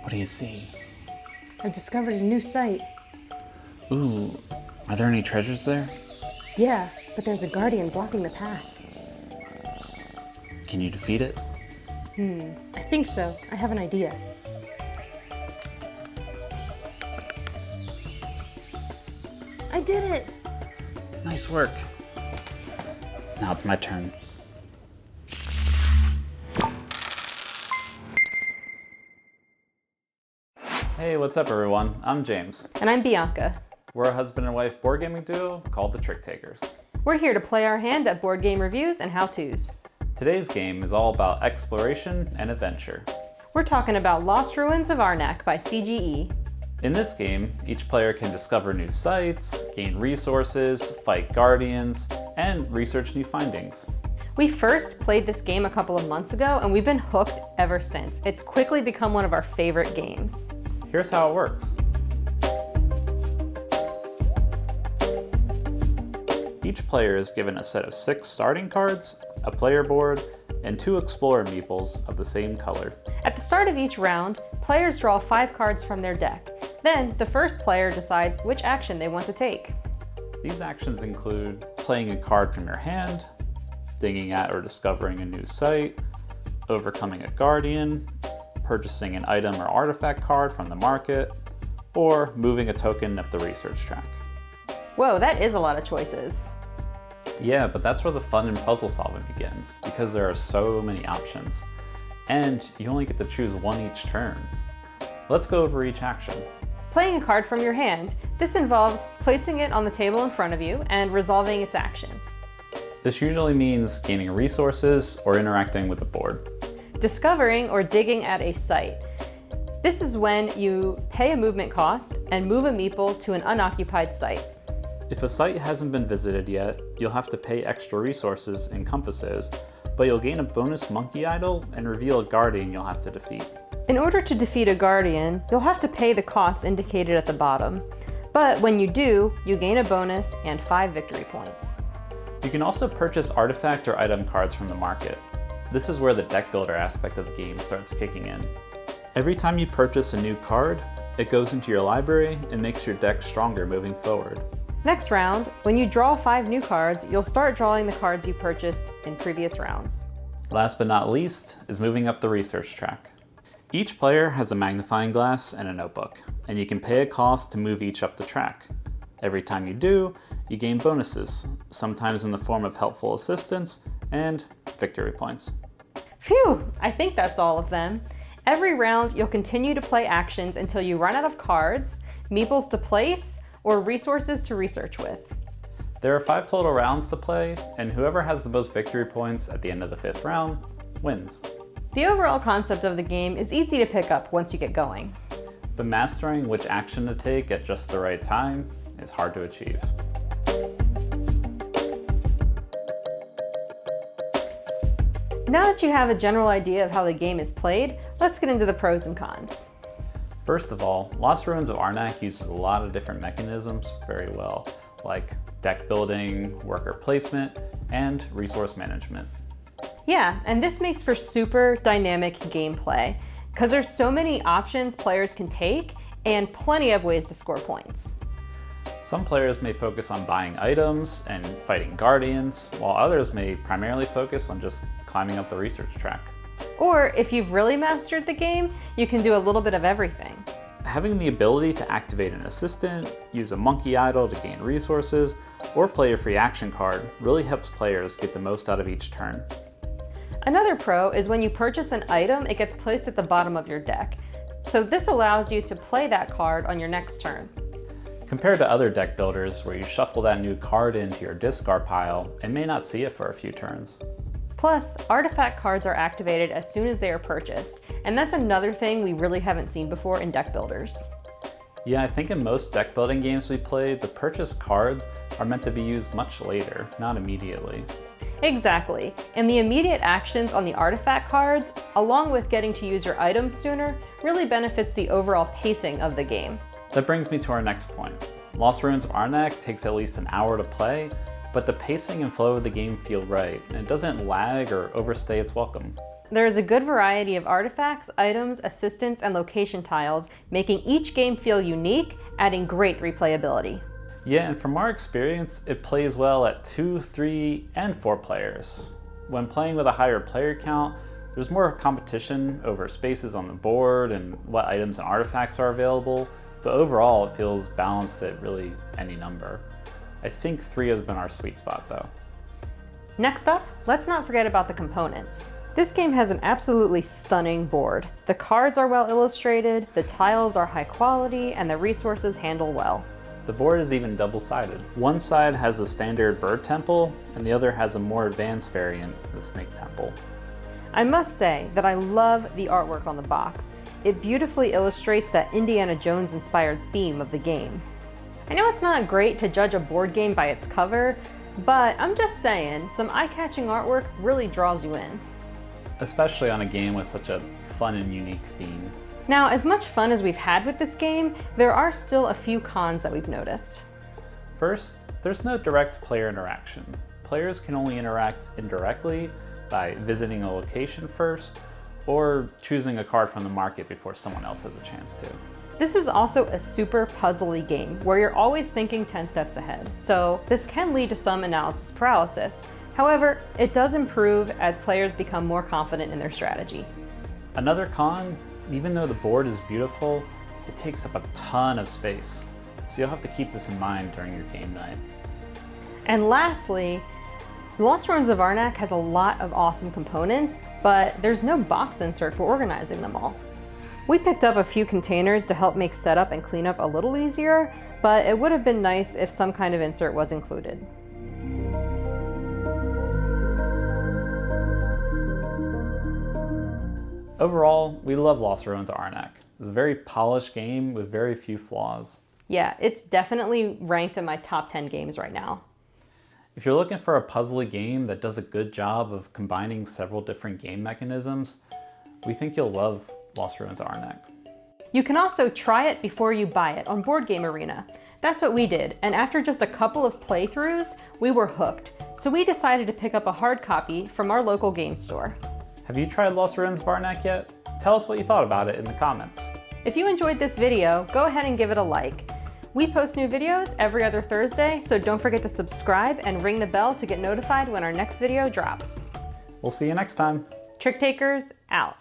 What do you see? I've discovered a new site. Ooh, are there any treasures there? Yeah, but there's a guardian blocking the path. Can you defeat it? I think so. I have an idea. I did it! Nice work. Now it's my turn. Hey, what's up everyone? I'm James. And I'm Bianca. We're a husband and wife board gaming duo called the Tricktakers. We're here to play our hand at board game reviews and how-tos. Today's game is all about exploration and adventure. We're talking about Lost Ruins of Arnak by CGE. In this game, each player can discover new sites, gain resources, fight guardians, and research new findings. We first played this game a couple of months ago, and we've been hooked ever since. It's quickly become one of our favorite games. Here's how it works. Each player is given a set of 6 starting cards, a player board, and 2 explorer meeples of the same color. At the start of each round, players draw 5 cards from their deck. Then, the first player decides which action they want to take. These actions include playing a card from your hand, digging at or discovering a new site, overcoming a guardian, purchasing an item or artifact card from the market, or moving a token up the research track. Whoa, that is a lot of choices. Yeah, but that's where the fun and puzzle solving begins, because there are so many options. And you only get to choose one each turn. Let's go over each action. Playing a card from your hand. This involves placing it on the table in front of you and resolving its action. This usually means gaining resources or interacting with the board. Discovering or digging at a site. This is when you pay a movement cost and move a meeple to an unoccupied site. If a site hasn't been visited yet, you'll have to pay extra resources and compasses, but you'll gain a bonus monkey idol and reveal a guardian you'll have to defeat. In order to defeat a guardian, you'll have to pay the costs indicated at the bottom. But when you do, you gain a bonus and 5 victory points. You can also purchase artifact or item cards from the market. This is where the deck builder aspect of the game starts kicking in. Every time you purchase a new card, it goes into your library and makes your deck stronger moving forward. Next round, when you draw 5 new cards, you'll start drawing the cards you purchased in previous rounds. Last but not least is moving up the research track. Each player has a magnifying glass and a notebook, and you can pay a cost to move each up the track. Every time you do, you gain bonuses, sometimes in the form of helpful assistance and victory points. Phew, I think that's all of them. Every round, you'll continue to play actions until you run out of cards, meeples to place, or resources to research with. There are 5 total rounds to play, and whoever has the most victory points at the end of the 5th round wins. The overall concept of the game is easy to pick up once you get going. But mastering which action to take at just the right time is hard to achieve. Now that you have a general idea of how the game is played, let's get into the pros and cons. First of all, Lost Ruins of Arnak uses a lot of different mechanisms very well, like deck building, worker placement, and resource management. Yeah, and this makes for super dynamic gameplay, because there's so many options players can take and plenty of ways to score points. Some players may focus on buying items and fighting guardians, while others may primarily focus on just climbing up the research track. Or if you've really mastered the game, you can do a little bit of everything. Having the ability to activate an assistant, use a monkey idol to gain resources, or play a free action card really helps players get the most out of each turn. Another pro is when you purchase an item, it gets placed at the bottom of your deck. So this allows you to play that card on your next turn. Compared to other deck builders where you shuffle that new card into your discard pile and may not see it for a few turns. Plus, artifact cards are activated as soon as they are purchased, and that's another thing we really haven't seen before in deck builders. Yeah, I think in most deck building games we played, the purchased cards are meant to be used much later, not immediately. Exactly, and the immediate actions on the artifact cards, along with getting to use your items sooner, really benefits the overall pacing of the game. That brings me to our next point. Lost Ruins of Arnak takes at least an hour to play, but the pacing and flow of the game feel right, and it doesn't lag or overstay its welcome. There is a good variety of artifacts, items, assistants, and location tiles, making each game feel unique, adding great replayability. Yeah, and from our experience, it plays well at 2, 3, and 4 players. When playing with a higher player count, there's more competition over spaces on the board and what items and artifacts are available, but overall it feels balanced at really any number. I think 3 has been our sweet spot though. Next up, let's not forget about the components. This game has an absolutely stunning board. The cards are well illustrated, the tiles are high quality, and the resources handle well. The board is even double-sided. One side has the standard bird temple, and the other has a more advanced variant, the snake temple. I must say that I love the artwork on the box. It beautifully illustrates that Indiana Jones inspired theme of the game. I know it's not great to judge a board game by its cover, but I'm just saying, some eye-catching artwork really draws you in. Especially on a game with such a fun and unique theme. Now, as much fun as we've had with this game, there are still a few cons that we've noticed. First, there's no direct player interaction. Players can only interact indirectly by visiting a location first, or choosing a card from the market before someone else has a chance to. This is also a super puzzly game where you're always thinking 10 steps ahead, so this can lead to some analysis paralysis. However, it does improve as players become more confident in their strategy. Another con, even though the board is beautiful, it takes up a ton of space, so you'll have to keep this in mind during your game night. And lastly, Lost Ruins of Arnak has a lot of awesome components, but there's no box insert for organizing them all. We picked up a few containers to help make setup and cleanup a little easier, but it would have been nice if some kind of insert was included. Overall, we love Lost Ruins of Arnak. It's a very polished game with very few flaws. Yeah, it's definitely ranked in my top 10 games right now. If you're looking for a puzzly game that does a good job of combining several different game mechanisms, we think you'll love Lost Ruins of Arnak. You can also try it before you buy it on Board Game Arena. That's what we did, and after just a couple of playthroughs, we were hooked. So we decided to pick up a hard copy from our local game store. Have you tried Lost Ruins of Arnak yet? Tell us what you thought about it in the comments. If you enjoyed this video, go ahead and give it a like. We post new videos every other Thursday, so don't forget to subscribe and ring the bell to get notified when our next video drops. We'll see you next time. Trick Takers out.